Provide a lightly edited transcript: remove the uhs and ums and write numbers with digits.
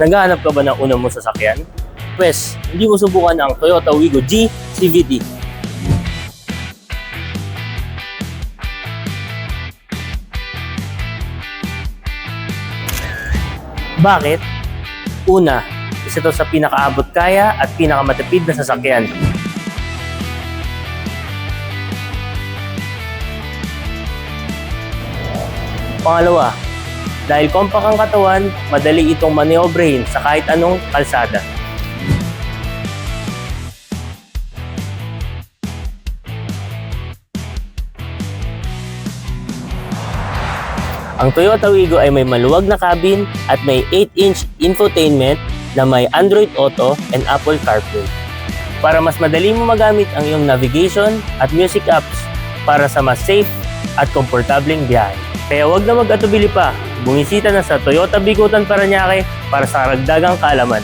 Naghahanap ka ba ng una mong sasakyan? Pwes, hindi mo subukan ang Toyota Wigo G CVT. Bakit? Una, isa to sa pinakaabot kaya at pinakamatipid na sasakyan. Pangalawa, dahil compact ang katawan, madali itong maniobrahin sa kahit anong kalsada. Ang Toyota Wigo ay may maluwag na cabin at may 8-inch infotainment na may Android Auto and Apple CarPlay. Para mas madali mo magamit ang iyong navigation at music apps para sa mas safe at komportableng biyahe. Kaya huwag na mag-atubili pa, bumisita na sa Toyota Bicutan Parañaque para sa karagdagang kaalaman.